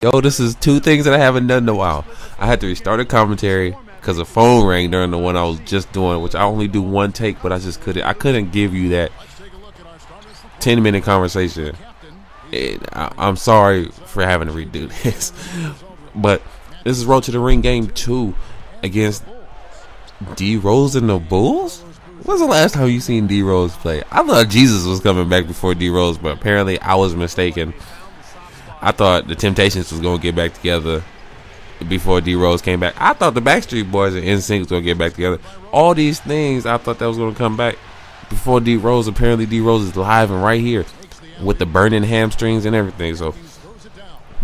Yo, this is two things that I haven't done in a while. I had to restart a commentary because the phone rang during the one I was just doing, which I only do one take, but I couldn't give you that 10-minute conversation. I'm sorry for having to redo this. But this is Road to the Ring Game 2 against D Rose and the Bulls? When's the last time you seen D Rose play? I thought Jesus was coming back before D Rose, but apparently I was mistaken. I thought the Temptations was going to get back together before D Rose came back. I thought the Backstreet Boys and NSYNC was going to get back together. All these things, I thought that was going to come back before D Rose. Apparently D Rose is live and right here with the burning hamstrings and everything. So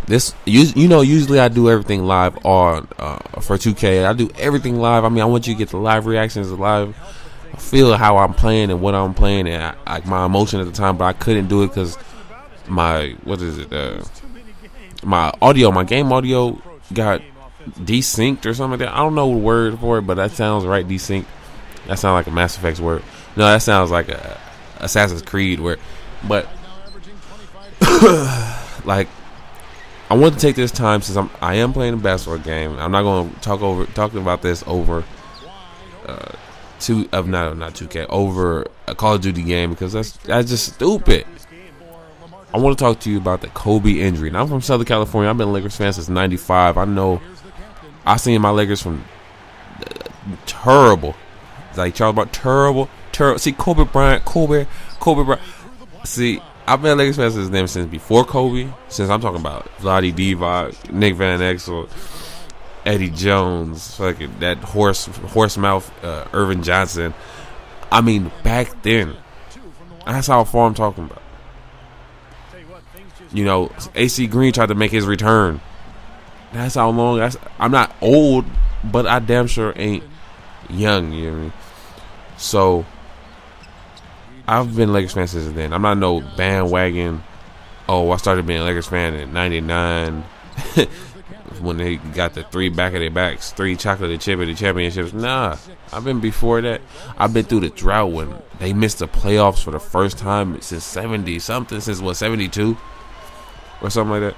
this, usually I do everything live on for 2K. I do everything live. I mean, I want you to get the live reactions, live feel how I'm playing and what I'm playing and my emotion at the time. But I couldn't do it because my game audio got desynced or something like that. I don't know the word for it, but that sounds right. Desynced. That sounds like a Mass Effect word. No, that sounds like a Assassin's Creed word. But like, I want to take this time since I am playing a basketball game. I'm not going to talk about this over not 2K, over a Call of Duty game, because that's just stupid. I want to talk to you about the Kobe injury. Now, I'm from Southern California. I've been a Lakers fan since '95. I know I've seen my Lakers from terrible. Like Charles Barkley, terrible. See, Kobe Bryant. See, I've been a Lakers fan since before Kobe. Since I'm talking about Vlade Divac, Nick Van Exel, Eddie Jones, fucking that horse mouth, Irvin Johnson. I mean, back then. That's how far I'm talking about. AC Green tried to make his return. That's how long. I'm not old, but I damn sure ain't young. You know what I mean? So I've been a Lakers fan since then. I'm not no bandwagon. I started being a Lakers fan in '99 when they got the 3 back of their backs, 3 chocolate chip at the championships. Nah, I've been before that. I've been through the drought when they missed the playoffs for the first time since 72 or something like that.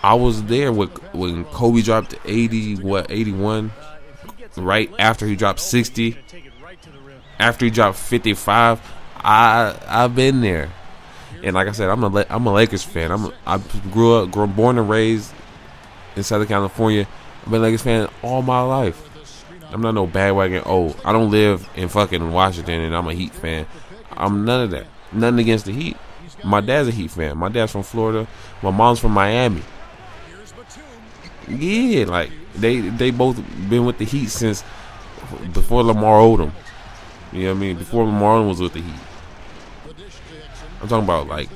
I was there when Kobe dropped 81, right after he dropped 60, after he dropped 55. I've been there, and like I said, I'm a Lakers fan. I grew born and raised in Southern California. I've been a Lakers fan all my life. I'm not no bandwagon. I don't live in fucking Washington and I'm a Heat fan. I'm none of that. Nothing against the Heat. My dad's a Heat fan. My dad's from Florida. My mom's from Miami. Yeah, like they both been with the Heat since before Lamar Odom. You know what I mean? Before Lamar Odom was with the Heat. I'm talking about like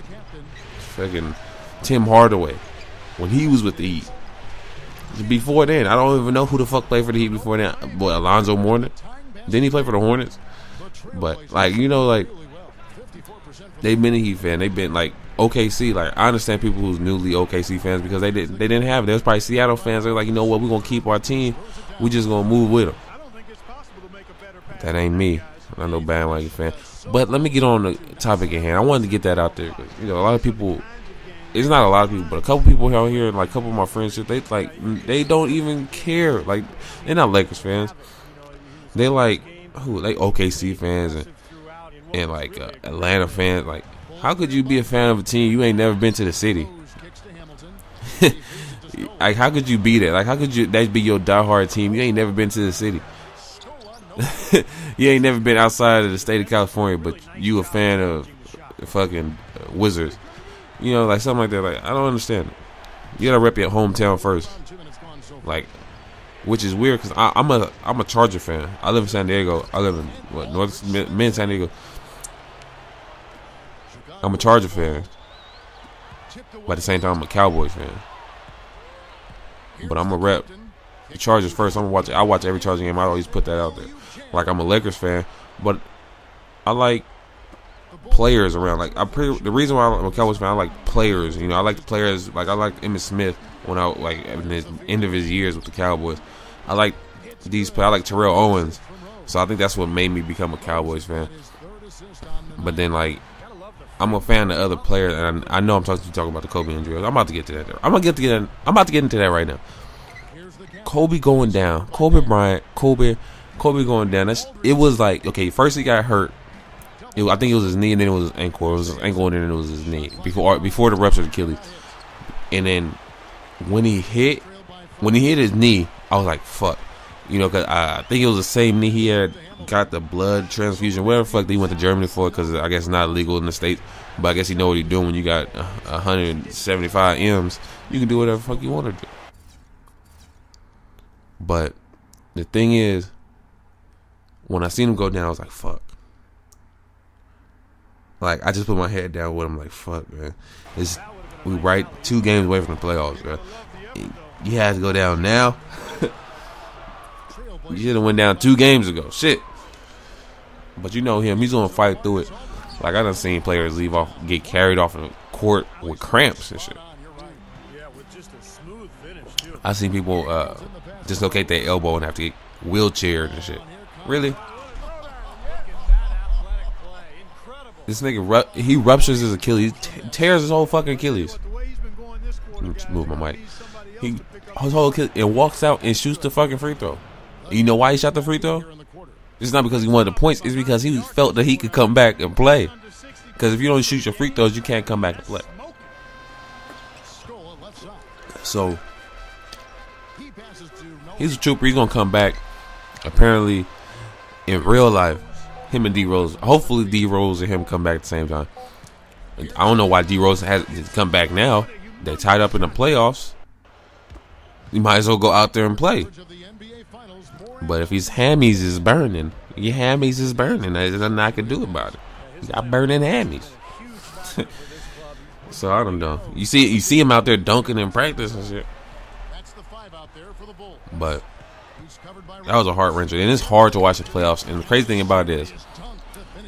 fucking Tim Hardaway when he was with the Heat. Before then, I don't even know who the fuck played for the Heat before then. Boy, Alonzo Mourning. Didn't he play for the Hornets? But they've been a Heat fan. They've been like OKC. Like, I understand people who's newly OKC fans because they didn't have it. There was probably Seattle fans. They're like, you know what? We're gonna keep our team. We just gonna move with them. That ain't me. I'm no bandwagon fan. But let me get on the topic at hand. I wanted to get that out there. A lot of people. It's not a lot of people, but a couple people out here, like a couple of my friends, they don't even care. Like, they're not Lakers fans. They like OKC fans and like Atlanta fans. Like, how could you be a fan of a team you ain't never been to the city? Like, how could you be that? Like, how could that be your diehard team? You ain't never been to the city. You ain't never been outside of the state of California, but you a fan of the fucking Wizards. Like something like that. Like, I don't understand it. You gotta rep your hometown first. Like, which is weird because I'm a Charger fan. I live in San Diego. I live in San Diego. I'm a Charger fan, but at the same time I'm a Cowboys fan. But I'm a rep the Chargers first. I watch every Charger game. I always put that out there. Like, I'm a Lakers fan, but I like players around. Like, the reason why I'm a Cowboys fan, I like players. I like the players. Like, I like Emmitt Smith when I in the end of his years with the Cowboys. I like these players. I like Terrell Owens. So I think that's what made me become a Cowboys fan. But then, like, I'm a fan of other players, and I know I'm talking about the Kobe injury. I'm about to get to that. I'm about to get into that right now. Kobe going down. Kobe Bryant. Kobe going down. It was like, okay, first he got hurt. I think it was his knee, and then it was his ankle. It was his ankle, and then it was his knee before the ruptured Achilles. And then when he hit his knee, I was like, fuck. You know, because I think it was the same knee he had got the blood transfusion, whatever the fuck he went to Germany for, because I guess it's not illegal in the States. But I guess you know what he's doing when you got 175 M's. You can do whatever the fuck you want to do. But the thing is, when I seen him go down, I was like, fuck. Like, I just put my head down with him, like, fuck, man. We right 2 games away from the playoffs, bro. You had to go down now. You should have went down 2 games ago. Shit. But you know him. He's going to fight through it. Like, I done seen players get carried off the court with cramps and shit. I seen people dislocate their elbow and have to get wheelchaired and shit. Really? This nigga, he ruptures his Achilles. Tears his whole fucking Achilles. Let me just move my mic. His whole Achilles, and walks out and shoots the fucking free throw. You know why he shot the free throw? It's not because he wanted the points. It's because he felt that he could come back and play. Because if you don't shoot your free throws, you can't come back and play. So, he's a trooper. He's going to come back. Apparently, in real life, him and D Rose, hopefully D Rose and him come back at the same time. I don't know why D Rose has to come back now. They're tied up in the playoffs. You might as well go out there and play. But if his hammies is burning, your hammies is burning. There's nothing I can do about it. You got burning hammies. So I don't know. You see him out there dunking in practice and shit. But that was a heart wrencher, and it's hard to watch the playoffs. And the crazy thing about it is,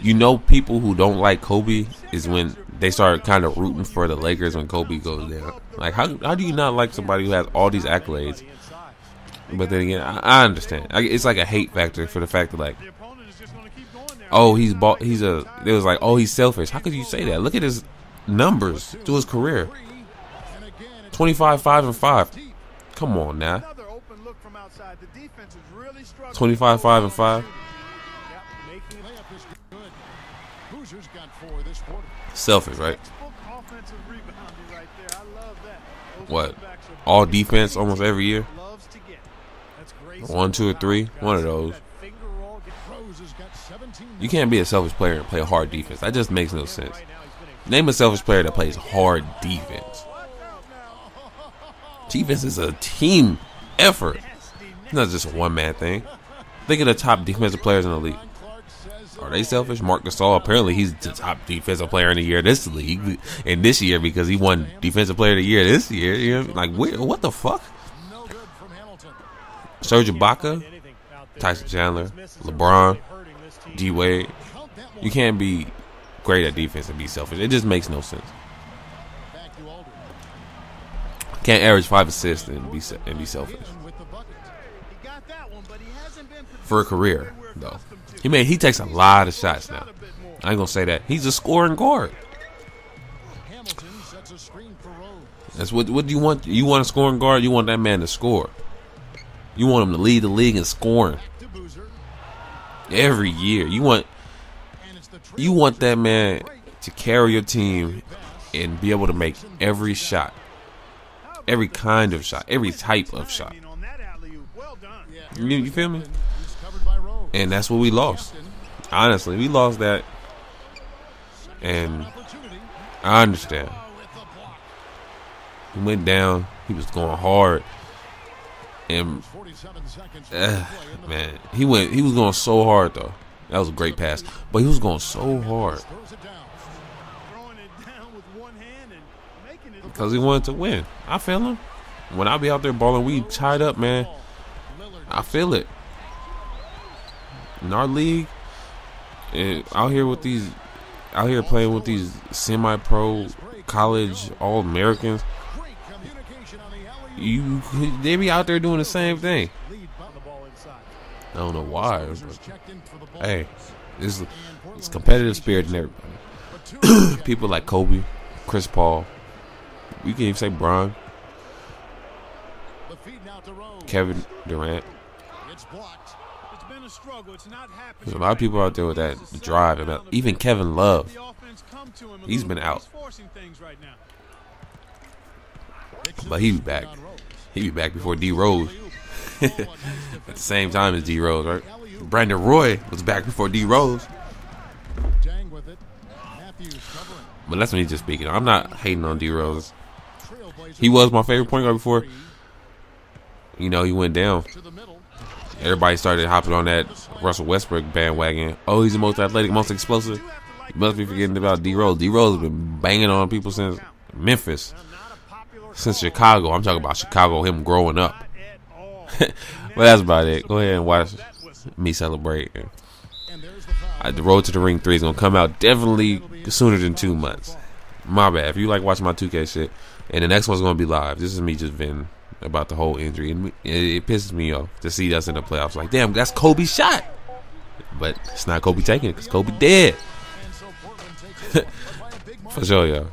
you know, people who don't like Kobe is when they start kind of rooting for the Lakers when Kobe goes down. Like, how do you not like somebody who has all these accolades? But then again, I understand. It's like a hate factor for the fact that, like, oh, he's selfish. How could you say that? Look at his numbers through his career. 25, 5, and 5. Come on now. 25, 5, and 5. Selfish, right? What? All defense almost every year? 1, 2, or 3. One of those. You can't be a selfish player and play hard defense. That just makes no sense. Name a selfish player that plays hard defense. Defense is a team effort. It's not just a one-man thing. Think of the top defensive players in the league. Are they selfish? Marc Gasol, apparently he's the top defensive player in the year this league. And this year, because he won defensive player of the year this year. You know, like, what the fuck? Serge Ibaka, Tyson Chandler, LeBron, D Wade. You can't be great at defense and be selfish. It just makes no sense. Can't average 5 assists and be selfish. For a career, though. He takes a lot of shots now. I ain't gonna say that. He's a scoring guard. That's what do you want? You want a scoring guard? You want that man to score. You want him to lead the league in scoring every year. You want that man to carry your team and be able to make every shot, every kind of shot, every type of shot. You feel me? And that's what we lost. Honestly, we lost that. And I understand. He went down. He was going hard. And man, he was going so hard though. That was a great pass. But he was going so hard. Because he wanted to win. I feel him. When I be out there balling, we tied up, man. I feel it. In our league, out here playing with these semi-pro college All-Americans, they be out there doing the same thing. I don't know why. But, hey, it's competitive spirit in everybody. People like Kobe, Chris Paul. You can even say Bron, Kevin Durant. There's a lot of people out there with that drive. And even Kevin Love, he's been out. But he be back. He be back before D Rose. At the same time as D Rose, right? Brandon Roy was back before D Rose. But that's me just speaking. I'm not hating on D Rose. He was my favorite point guard before. You know, he went down. Everybody started hopping on that Russell Westbrook bandwagon. Oh, he's the most athletic, most explosive. You must be forgetting about D Rose. D Rose has been banging on people since Memphis. Since Chicago. I'm talking about Chicago, him growing up. But that's about it. Go ahead and watch me celebrate. The Road to the Ring 3 is going to come out definitely sooner than 2 months. My bad. If you like watching my 2K shit. And the next one's going to be live. This is me just venting about the whole injury. And it pisses me off to see us in the playoffs. Like, damn, that's Kobe's shot. But it's not Kobe taking it because Kobe dead. For sure, y'all.